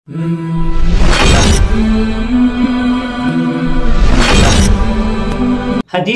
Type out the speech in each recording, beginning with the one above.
हदीस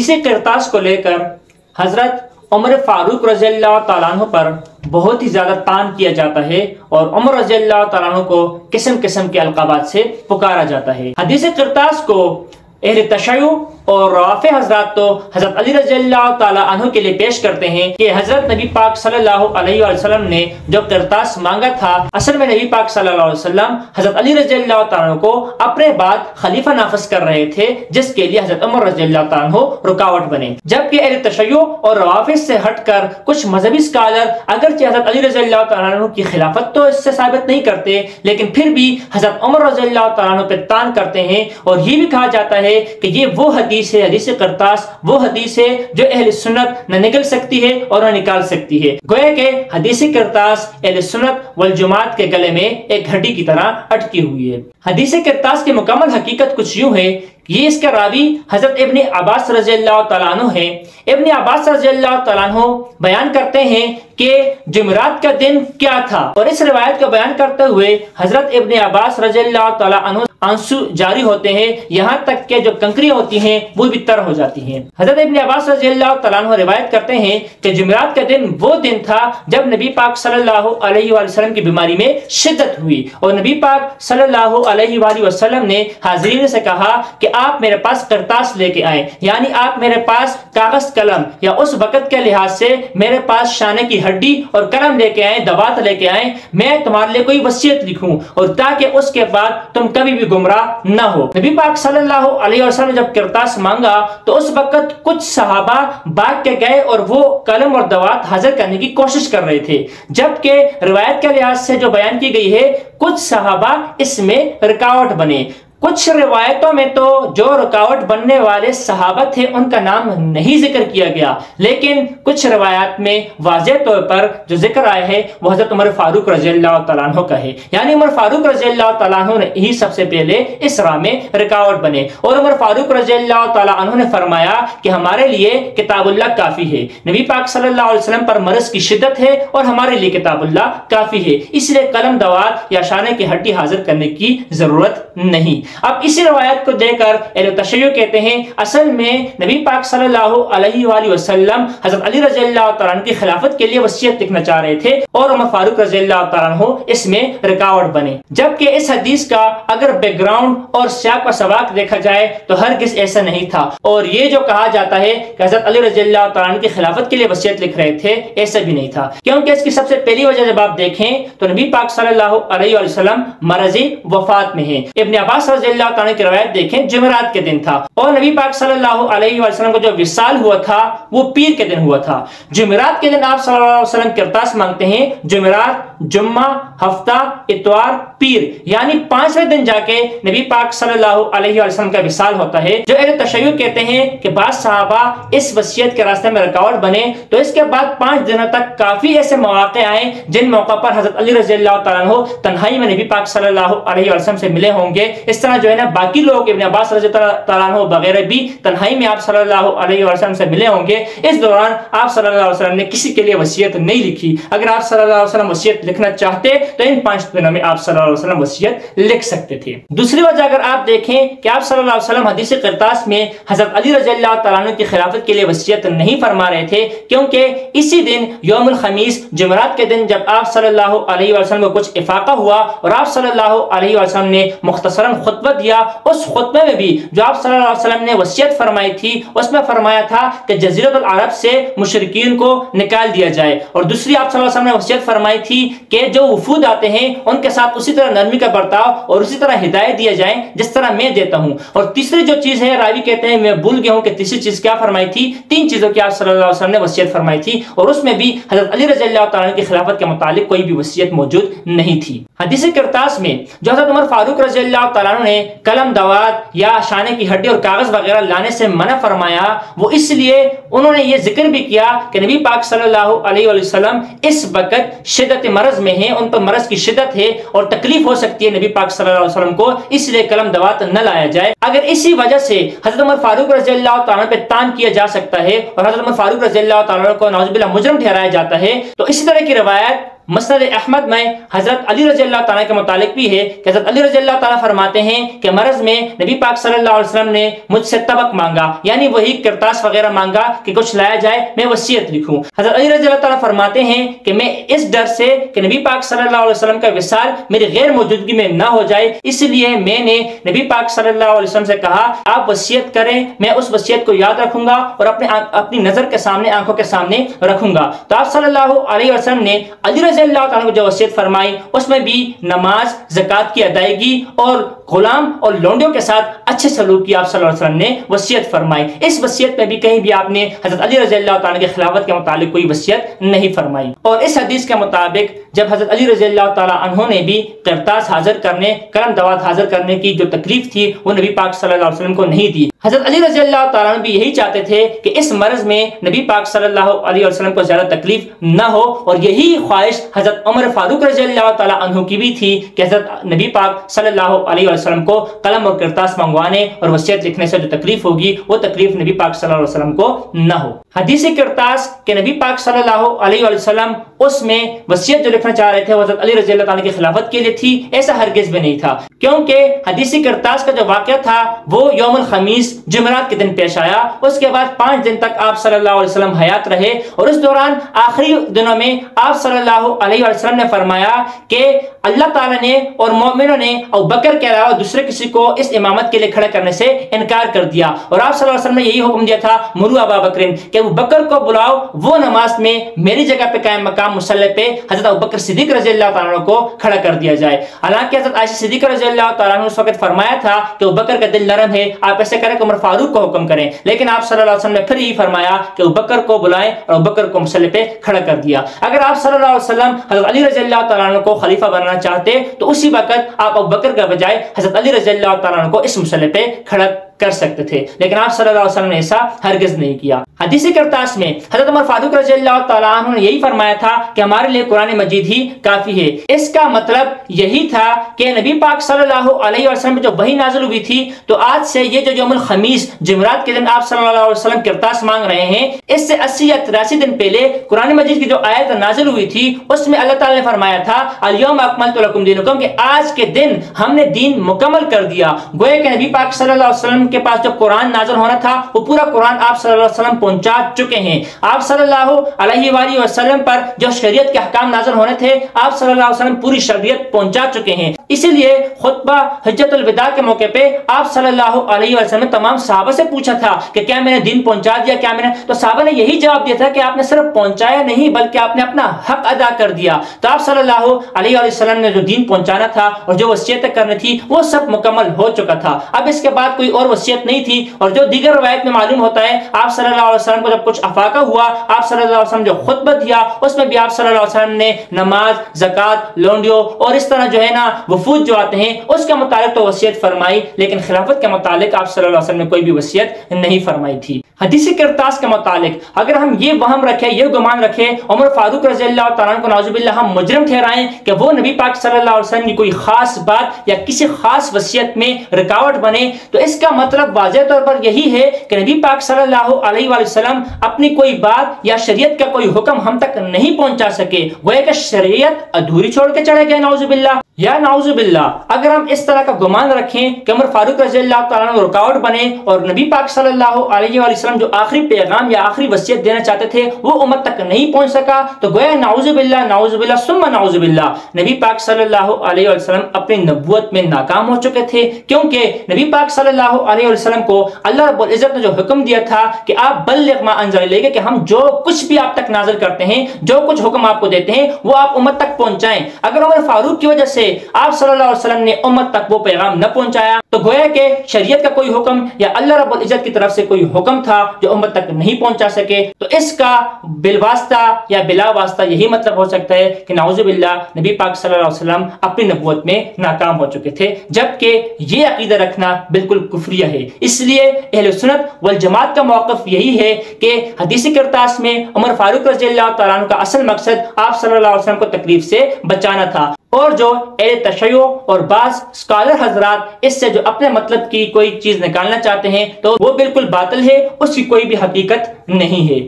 किरतास को लेकर हजरत उमर फारूक रज़ियल्लाहु तआला अन्हु पर बहुत ही ज्यादा तान किया जाता है और उमर रज़ियल्लाहु तआला अन्हु को किस्म किस्म के अलकाबात से पुकारा जाता है। हदीस किरतास को अहले तशय्युअ और राफ़े हजरात तो हजरत अली रज़ियल्लाहु तआला अन्हु के लिए पेश करते हैं कि हजरत नबी पाक सल्लल्लाहु अलैहि वसल्लम ने जो किरतास मांगा था, असल में नबी पाक सल्लल्लाहु अलैहि वसल्लम हजरत अली रज़ियल्लाहु तआला अन्हु को अपने बाद खलीफा नाफिज कर रहे थे, जिसके लिए हजरत उमर रज़ियल्लाहु तआला अन्हु रुकावट बने। जबकि अहले तशय्युअ और राफ़े से हटकर कुछ मजहबी स्कॉलर अगरचे हजरत अली रज़ियल्लाहु तआला अन्हु की खिलाफत तो इससे साबित नहीं करते, लेकिन फिर भी हजरत उमर रज़ियल्लाहु तआला अन्हु पे तान करते हैं और ये भी कहा जाता है कि ये वो हदीस है, हदीस किरतास वो हदीस है जो अहले सुन्नत न निकल सकती है और न निकाल सकती है। गोया के हदीस किरतास अहले सुन्नत वल जमात के गले में एक घड़ी की तरह अटकी हुई है। हदीस किरतास की मुकम्मल हकीकत कुछ यूं है, ये इसका रावी हजरत इब्ने अब्बास रज़ियल्लाहु तआला अन्हु है। इब्ने अब्बास रज़ियल्लाहु तआला अन्हु बयान करते हैं कि जुमेरात का दिन क्या था, और इस रिवायत को बयान करते हुए हजरत इब्ने अब्बास रज़ियल्लाहु तआला अन्हु आंसू जारी होते हैं, यहाँ तक के जो कंकरियां होती हैं वो भी तर हो जाती हैं। हजरत इब्ने अब्बास रज़ियल्लाहु तआला अन्हु रिवायत करते हैं कि जुमेरात का दिन वो दिन था जब नबी पाक सल्लल्लाहु अलैहि वसल्लम की बीमारी में शिद्दत हुई और नबी पाक सल्लल्लाहु अलैहि वसल्लम ने हाज़रीन से कहा कि आप मेरे पास किरतास लेके आए, यानी आप मेरे पास कागज कलम या उस वक़्त के लिहाज से मेरे पास शाने की हड्डी और कलम लेके आए, दवात लेके आए, मैं तुम्हारे लिए कोई वसीयत लिखूं और ताकि उसके बाद तुम कभी भी गुमराह न हो। नबी पाक सल्लल्लाहु अलैहि वसल्लम जब किरतास मांगा तो उस वक्त कुछ सहाबा भाग के गए और वो कलम और दवात हाजिर करने की कोशिश कर रहे थे, जबकि रिवायत के लिहाज से जो बयान की गई है कुछ सहाबा इसमें रुकावट बने। कुछ रिवायतों में तो जो रुकावट बनने वाले सहाबा थे उनका नाम नहीं जिक्र किया गया, लेकिन कुछ रिवायात में वाज़ेह तौर पर जो जिक्र आया है वो हजरत उमर फारूक रज़ियल्लाहु तआला अन्हु का है, यानी उमर फारूक रज़ियल्लाहु तआला अन्हु ने ही सबसे पहले इस राह में रुकावट बने और उमर फारूक रज़ियल्लाहु तआला अन्हु ने फरमाया कि हमारे लिए किताबुल्लाह काफी है। नबी पाक सल्लल्लाहु अलैहि वसल्लम पर मर्ज की शिद्दत है और हमारे लिए किताबुल्लाह काफी है, इसलिए कलम दवात या शाने की हड्डी हाजिर करने की जरूरत नहीं। अब इसी रवायत को देखकर अहले तशय्युअ कहते हैं असल में नबी पाक सल्लल्लाहु अलैहि वसल्लम हजरत अली रज़ियल्लाहु तआला अन्हु की खिलाफत के लिए वसीयत लिखना चाह रहे थे और उमर फारूक रज़ियल्लाहु तआला अन्हु इसमें रुकावट बने। जबकि इस हदीस का अगर बैकग्राउंड और सियाक व सबाक देखा जाए तो हरगिज़ ऐसा नहीं था, और ये जो कहा जाता है कि हजरत अली रज़ियल्लाहु तआला अन्हु की खिलाफत के लिए वसीयत लिख रहे थे, ऐसा भी नहीं था, क्योंकि इसकी सबसे पहली वजह जब आप देखें तो नबी पाक सल्लल्लाहु अलैहि वसल्लम मरज़ी वफात में है। इब्ने अब्बास रज़ियल्लाहु तआला की रवायत देखें जुमेरात के दिन था और नबी पाक सल्लल्लाहु अलैहि वसल्लम का जो विसाल हुआ था वो पीर के दिन हुआ था। जुमेरात के दिन आप सल्लल्लाहु अलैहि वसल्लम किरतास मांगते हैं, जुमेरात, जुम्मा, हफ्ता, इतवार, पीर, यानी 5वें दिन जाके नबी पाक सल्लल्लाहु अलैहि वसल्लम का विसाल होता है। जो अहले तशय्युअ कहते हैं कि बाद सहाबा इस वसीयत के रास्ते में रुकावट बने, तो इसके बाद 5 दिनों तक काफी ऐसे मौके आए जिन मौका पर हजरत अली रज़ियल्लाहु तआला अन्हु तन्हाई में नबी पाक सल्लल्लाहु अलैहि वसल्लम से मिले होंगे। इस तरह जो है ना बाकी लोग इब्ने अब्बास रज़ियल्लाहु तआला अन्हु वगैरह भी तन्हाई में आप सल्लल्लाहु अलैहि वसल्लम से मिले होंगे। इस दौरान आप सल्लल्लाहु अलैहि वसल्लम ने किसी के लिए वसीयत नहीं लिखी। अगर आप सल्लल्लाहु अलैहि वसल्लम वसीयत लिखना चाहते तो इन 5 दिनों में आप सल्लल्लाहु अलैहि वसल्लम वसीयत लिख सकते थे। दूसरी वजह अगर आप देखें कि आप सल्लल्लाहु अलैहि वसल्लम हदीस किरतास में हजरत अली रज़ियल्लाहु तआला अन्हु की खिलाफत के लिए वसीयत नहीं फरमा रहे थे, क्योंकि इसी दिन यौमुल खमीस जुमेरात के दिन जब आप सल्लल्लाहु अलैहि वसल्लम को कुछ इफाका हुआ और आप सल्लल्लाहु अलैहि वसल्लम ने मुख्तसरन खुतबा दिया, उस खुतबे में भी जो आप सल्लल्लाहु अलैहि वसल्लम ने वसीयत फरमाई थी उसमें फरमाया था कि जज़ीरतुल अरब से मुशरिकीन को निकाल दिया जाए, और दूसरी आप सल्लल्लाहु अलैहि वसल्लम ने वसीयत फरमाई थी कि जो वफूद आते हैं उनके साथ उसी तरह नरमी का बर्ताव और उसी तरह हिदायत दिया जाए जिस तरह मैं देता हूं। और तीसरी जो चीज है, रावी कहते हैं मैं भूल गया हूं कि तीसरी चीज क्या फरमाई थी, 3 चीजों की आप सल्लल्लाहु अलैहि वसल्लम ने वसीयत फरमाई थी और उसमें भी हजरत अली रज़ियल्लाहु तआला की खिलाफत के मुतालिक कोई भी वसीयत मौजूद नहीं थी। हदीस किरतास में जो हजरत उमर फारूक रज़ियल्लाहु तआला ने कलम दवात या शाने की हड्डी और कागज वगैरह लाने से मना फरमाया, वो इसलिए उन्होंने ये जिक्र भी किया कि नबी पाक सल्लल्लाहु अलैहि वसल्लम इस वक्त शिद्दत मरज में है, उन पर मरज की शिद्दत है और तकलीफ हो सकती है नबी पाक सल्लल्लाहु अलैहि वसल्लम को, इसलिए कलम दवात न लाया जाए। अगर इसी वजह से हजरत उमर फारूक रज़ियल्लाहु तआला पे तान किया जा सकता है और हजरत उमर फारूक रज़ियल्लाहु तआला को नाउज़ुबिल्लाह मुजरिम ठहराया जाता है, तो इसी तरह की रवायत मसनद अहमद में हजरत अली रज़ी अल्लाह तआला के मुतालिक भी है कि हजरत अली रज़ी अल्लाह तआला फरमाते हैं कि मरज में नबी पाक सल्लल्लाहु अलैहि वसल्लम ने मुझसे तबक मांगा, यानी वही किरतास वगैरह मांगा कि कुछ लाया जाए, मैं वसीयत लिखूं। हजरत अली रज़ी अल्लाह तआला फरमाते हैं कि मैं इस डर से कि नबी पाक सल्लल्लाहु अलैहि वसल्लम का विसाल मेरी गैर मौजूदगी में न हो जाए, इसलिए मैंने नबी पाक सल्लल्लाहु अलैहि वसल्लम से कहा आप वसीयत करें, मैं उस वसीयत को याद रखूंगा और अपनी नजर के सामने, आंखों के सामने रखूंगा। तो आप सल्लल्लाहु अलैहि वसल्लम ने अली रज़ी अल्लाह तआला को जो वसीयत फरमाई उसमें भी नमाज, ज़कात की अदायगी और गुलाम और लोंडियों के साथ अच्छे सलूक की आप सल्लल्लाहु अलैहि वसल्लम ने वसीयत फरमाई। इस वसीयत में भी कहीं भी आपने हजरत अली रज़ी अल्लाह तआला की खिलाफत के मुतालिक कोई वसीयत नहीं फरमाई। और इस हदीस के मुताबिक जब हजरत अली रज़ी अल्लाह तआला अन्हु ने भी किरतास हाजिर करने, कलम दवात हाजिर करने की जो तकलीफ थी वो नबी पाक सल्लल्लाहु अलैहि वसल्लम को नहीं दी। हजरत अली रज़ी अल्लाह तआला भी यही चाहते थे कि इस मर्ज में नबी पाक सल्लल्लाहु अलैहि वसल्लम को ज्यादा तकलीफ न हो, और यही ख्वाहिश हजरत उमर फारूक रज़ी अल्लाह तआला अन्हु की भी थी कि हजरत नबी पाक सल्लल्लाहु अलैहि वसल्लम को कलम और किरतास मंगवाने और वसीयत लिखने से जो तकलीफ होगी वो तकलीफ नबी पाक सल्लल्लाहु अलैहि वसल्लम को न हो। हदीस किरतास के नबी पाक सल्लल्लाहु अलैहि वसल्लम उसमें वसीयत जो लिखना चाह रहे थे हजरत अली रज़ी अल्लाह तआला की खिलाफत के लिए थी, ऐसा हरगिज़ भी नहीं था, क्योंकि हदीस किरतास का जो वाक़या था वो यौमुल खमीस जुमेरात के दिन पेश आया। उसके बाद 5 दिन तक आप सल्लल्लाहु अलैहि वसल्लम हयात रहे और उस दौरान आखिरी दिनों में आप सल्लल्लाहु अलैहि वसल्लम ने फरमाया कि अल्लाह ताला ने और मोमिनों ने अबू बकर के अलावा दूसरे किसी को इस इमामत के लिए खड़ा करने से इनकार कर दिया, और आप सल्लल्लाहु अलैहि वसल्लम ने यही हुक्म दिया था मुरू अबा बकरिन कि अबू बकर को बुलाओ, वो नमाज में मेरी जगह पे कायम मकाम मुसल्ले पे हजरत अबू बकर सिद्दीक रज़ी अल्लाह तआला को खड़ा कर दिया जाए। हालांकि हजरत आयशा सिद्दीक़ा रज़ी अल्लाह तआला ने उस वक्त फरमाया था कि अबू बकर का दिल नरम है, आप ऐसे करें कि उमर फारूक को हुक्म करें, लेकिन आप सल्लल्लाहु अलैहि वसल्लम ने फिर यही फरमाया कि अबू बकर को बुलाएं और अबू बकर को मुसल्ले पे खड़ा कर दिया। अगर आप सल्लल्लाहु अलैहि वसल्लम हजरत अली रज़ी अल्लाह तआला को खलीफा बनाना चाहते तो उसी वक्त आप अबू बकर के बजाय हजरत अली रज़ी अल्लाह तआला को इस मुसल्ले पे खड़ा कर सकते थे, लेकिन आप सल्लल्लाहु अलैहि वसल्लम ने ऐसा हरगिज़ नहीं किया। हदीस किरतास में हजरत उमर फारूक रज़ी अल्लाह तआला अन्हु ने यही फरमाया था कि हमारे लिए कुरान मजीद ही काफी है। इसका मतलब यही था कि नबी पाक सल्लल्लाहु अलैहि वसल्लम पे जो वही नाज़िल हुई थी, तो आज से ये जो यौमुल खमीस जुमेरात के दिन आप सल्लल्लाहु अलैहि वसल्लम किरतास मांग रहे हैं, इससे 80 या 83 दिन पहले कुरान मजीद की जो आयत नाज़िल हुई थी उसमें अल्लाह ताला ने फरमाया था अल यौम अकमलतु लकुम दीनुकुम, कि आज के दिन हमने दीन मुकम्मल कर दिया। गोया कि नबी पाक सल्लल्लाहु अलैहि वसल्लम के पास जो कुरान नाज़िल होना था वो पूरा कुरान आप सल्लल्लाहु अलैहि वसल्लम पहुंचा चुके हैं। आप सल्लल्लाहु अलैहि वसल्लम पर जो शरीयत के अहकाम नाज़िल होने थे आप सल्लल्लाहु अलैहि वसल्लम पूरी शरीयत पहुंचा चुके हैं। इसीलिए खुतबा हज्जतुल विदा के मौके पे आप सल्लल्लाहु अलैहि वसल्लम ने तमाम सहाबा से पूछा था कि क्या मैंने दीन पहुंचा दिया, क्या मैंने, तो सहाबा ने यही जवाब दिया था कि आपने सिर्फ पहुंचाया नहीं बल्कि आपने अपना हक अदा कर दिया। तो आप सल्लल्लाहु अलैहि वसल्लम ने जो दीन पहुंचाना था और जो वसीयत करनी थी वो सब मुकम्मल हो चुका था। अब इसके बाद कोई और वसीयत नहीं थी। और जो दीगर रवायत में मालूम होता है आप सल्लल्लाहु अलैहि वसल्लम को जब कुछ अफाका हुआ, आप सल्लल्लाहु अलैहि वसल्लम जो खुतबा दिया उसमें भी आप सल्लल्लाहु अलैहि वसल्लम ने नमाज, ज़कात, लोंडियों और इस तरह जो है ना वफूद जो आते हैं उसके मुतालिक तो वसीयत फरमाई, लेकिन खिलाफत के मुतालिक आप सल्लल्लाहु अलैहि वसल्लम ने कोई भी वसीयत नहीं फरमाई थी। हदीस किरतास के मुतालिक अगर हम ये वहम रखें, ये गुमान रखें उमर फारूक रज़ी अल्लाह तआला को नाउज़ुबिल्लाह हम मुजरिम ठहराएं कि वो नबी पाक सल्लल्लाहु अलैहि वसल्लम की कोई खास बात या किसी खास वसीयत में रुकावट बने, तो इसका मतलब वाज़ेह तौर पर यही है कि नबी पाक सल्लल्लाहु अलैहि वसल्लम अपनी कोई बात या शरीयत का कोई हुक्म हम तक नहीं पहुंचा सके, गोया कि शरीयत अधूरी छोड़ के चले गए नाउज़ुबिल्लाह या नाउज़ुबिल्लाह। अगर हम इस तरह का गुमान रखें कि उमर फारूक रज़ी अल्लाह तआला को रुकावट बने और नबी पाक सल्लल्लाहु अलैहि वसल्लम जो आखिरी पैगाम या आखिरी वसीयत देना चाहते थे वो उम्मत तक नहीं पहुंच सका, तो गोया नाउज़ुबिल्लाह नाउज़ुबिल्लाह सुम्मा नाउज़ुबिल्लाह नबी पाक सल्लल्लाहु अलैहि वसल्लम अपनी नबूवत में नाकाम हो चुके थे, क्योंकि नबी पाक सल्लल्लाहु अलैहि वसल्लम को अल्लाह रब्बुल इज्जत ने जो हुक्म दिया था कि आप बल्लिग मा अंज़ल इलैका, कि हम जो कुछ भी आप तक नाज़िल करते हैं, जो कुछ हुक्म आपको देते हैं वो आप उम्मत तक पहुंचाएं। अगर उमर फारूक की वजह से आप सल्लल्लाहु अलैहि वसल्लम ने उम्मत तक वो पैगाम न पहुंचाया तो गोया के शरीयत का कोई हुक्म या अल्लाह रब्बुल इज्जत की तरफ से कोई हुक्म था जो उम्मत तक नहीं पहुंचा सके, तो इसका बिलवास्ता या बिला वास्ता यही मतलब हो सकता है कि नाउज़ुबिल्लाह नबी पाक सल्लल्लाहु अलैहि वसल्लम अपनी नबूवत में नाकाम हो चुके थे, जबकि ये अकीदा रखना बिल्कुल कुफ्रिया है। इसलिए अहले सुन्नत वल जमात का मौक़िफ़ यही है कि हदीस किरतास में उमर फारूक रज़ी अल्लाह तआला अन्हु का असल मकसद आप सल्लल्लाहु अलैहि वसल्लम को तकलीफ से बचाना था, और जो तशय्यो और बाज़ स्कॉलर हजरात इससे जो अपने मतलब की कोई चीज निकालना चाहते हैं तो वो बिल्कुल बातिल है, उसकी कोई भी हकीकत नहीं है।